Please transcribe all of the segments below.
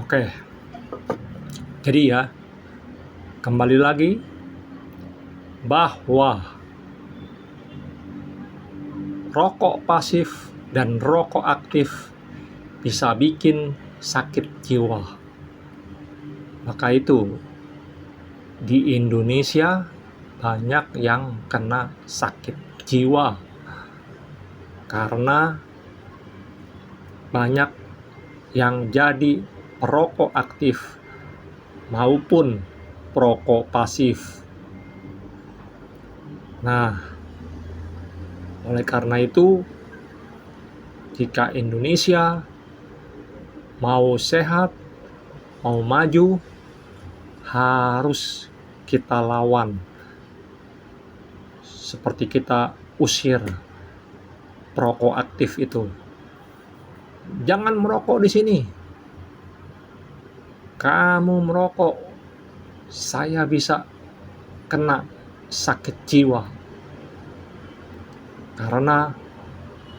Oke, jadi ya, kembali lagi bahwa rokok pasif dan rokok aktif bisa bikin sakit jiwa. Maka itu, di Indonesia banyak yang kena sakit jiwa karena banyak yang jadi perokok aktif maupun perokok pasif. Nah, oleh karena itu, jika Indonesia mau sehat, mau maju, harus kita lawan. Seperti kita usir perokok aktif itu. Jangan merokok di sini. Kamu merokok, saya bisa kena sakit jiwa. Karena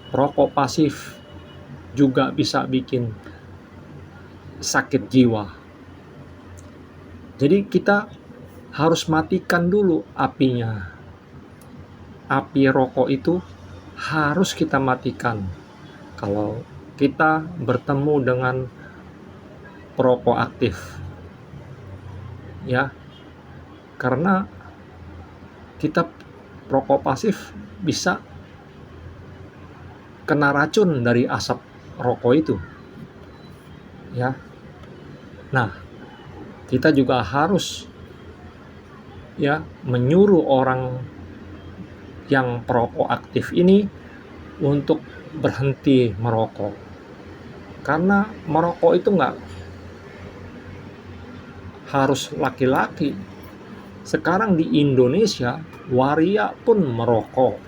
rokok pasif juga bisa bikin sakit jiwa. Jadi kita harus matikan dulu apinya. Api rokok itu harus kita matikan. Kalau kita bertemu dengan perokok aktif, ya, karena kita perokok pasif bisa kena racun dari asap rokok itu, ya. Nah, kita juga harus ya menyuruh orang yang perokok aktif ini untuk berhenti merokok, karena merokok itu nggak harus laki-laki. Sekarang di Indonesia waria pun merokok,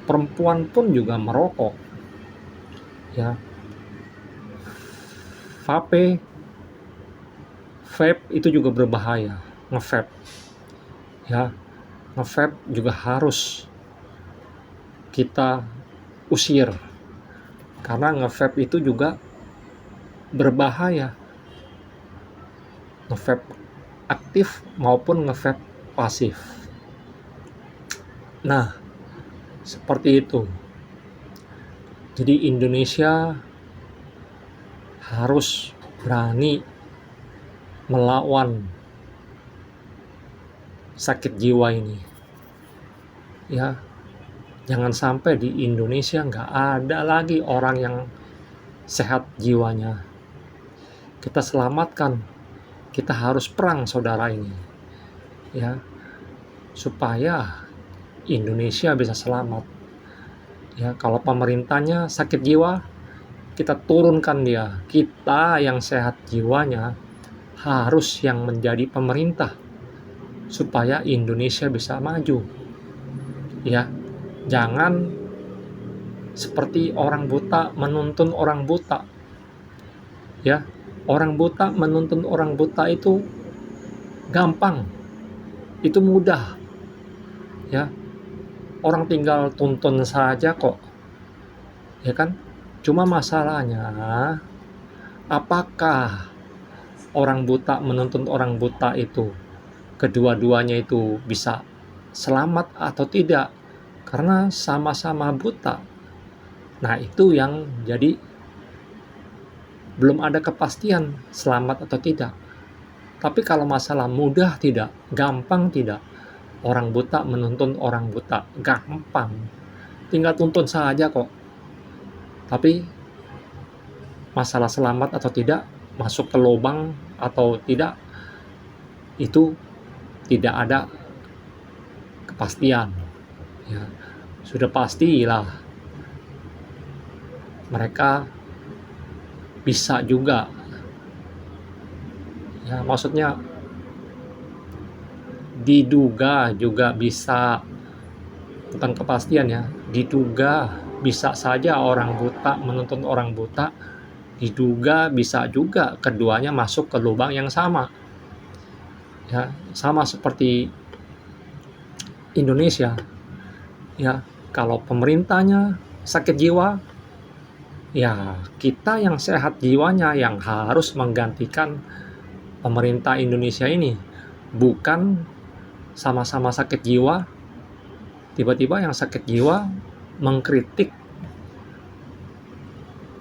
perempuan pun juga merokok, ya. Vape itu juga berbahaya. Nge-vape, ya, nge-vape juga harus kita usir, karena nge-vape itu juga berbahaya. Nge-vape aktif maupun nge-vape pasif. Nah, seperti itu. Jadi Indonesia harus berani melawan sakit jiwa ini, ya. Jangan sampai di Indonesia nggak ada lagi orang yang sehat jiwanya. Kita selamatkan, kita harus perang saudara ini, ya, supaya Indonesia bisa selamat. Ya, kalau pemerintahnya sakit jiwa, kita turunkan dia. Kita yang sehat jiwanya harus yang menjadi pemerintah supaya Indonesia bisa maju. Ya, jangan seperti orang buta menuntun orang buta. Ya, orang buta menuntun orang buta itu gampang. Itu mudah. Ya. Orang tinggal tuntun saja kok. Ya kan? Cuma masalahnya, apakah orang buta menuntun orang buta itu kedua-duanya itu bisa selamat atau tidak? Karena sama-sama buta. Nah, itu yang jadi belum ada kepastian selamat atau tidak. Tapi kalau masalah mudah tidak, gampang tidak. Orang buta menuntun orang buta, gampang. Tinggal tuntun saja kok. Tapi masalah selamat atau tidak, masuk ke lubang atau tidak, itu tidak ada kepastian. Ya, sudah pastilah mereka bisa juga. Ya, maksudnya diduga juga bisa, bukan kepastian ya, diduga bisa saja orang buta menuntun orang buta, diduga bisa juga keduanya masuk ke lubang yang sama. Ya, sama seperti Indonesia. Ya, kalau pemerintahnya sakit jiwa, Ya, kita yang sehat jiwanya yang harus menggantikan pemerintah Indonesia ini, bukan sama-sama sakit jiwa, tiba-tiba yang sakit jiwa mengkritik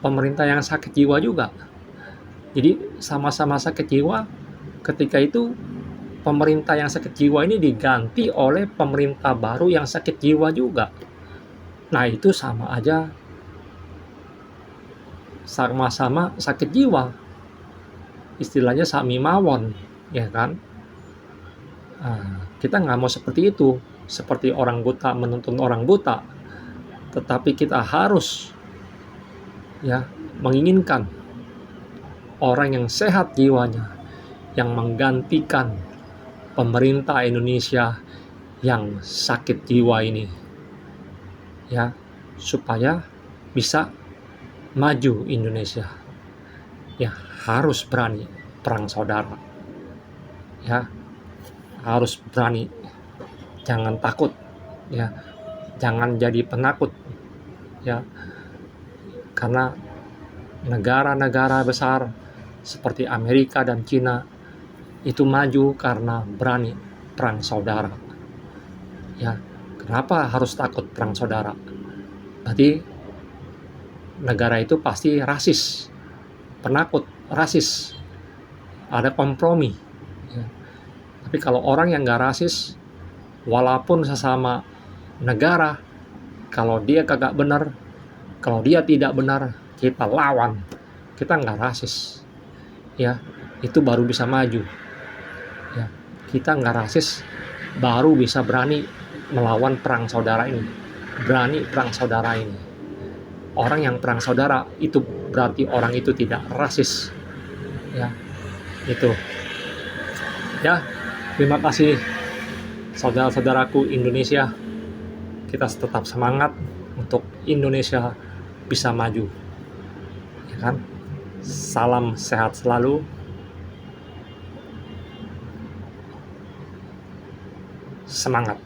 pemerintah yang sakit jiwa juga. Jadi sama-sama sakit jiwa, ketika itu pemerintah yang sakit jiwa ini diganti oleh pemerintah baru yang sakit jiwa juga. Nah, itu sama aja sama-sama sakit jiwa. Istilahnya sami mawon, ya kan? Kita nggak mau seperti itu, seperti orang buta menuntun orang buta, tetapi kita harus ya menginginkan orang yang sehat jiwanya yang menggantikan pemerintah Indonesia yang sakit jiwa ini, ya, supaya bisa maju Indonesia. Ya, harus berani perang saudara, ya, harus berani, jangan takut, ya, jangan jadi penakut, ya, karena negara-negara besar seperti Amerika dan Cina itu maju karena berani perang saudara. Ya, kenapa harus takut perang saudara? Berarti negara itu pasti rasis, penakut, rasis, ada kompromi. Ya. Tapi kalau orang yang nggak rasis, walaupun sesama negara, kalau dia kagak benar, kalau dia tidak benar, kita lawan, kita nggak rasis. Ya, itu baru bisa maju. Ya, kita nggak rasis, baru bisa berani melawan perang saudara ini, berani perang saudara ini. Orang yang perang saudara itu berarti orang itu tidak rasis. Ya, itu. Ya, terima kasih saudara-saudaraku Indonesia. Kita tetap semangat untuk Indonesia bisa maju. Ya kan? Salam sehat selalu. Semangat.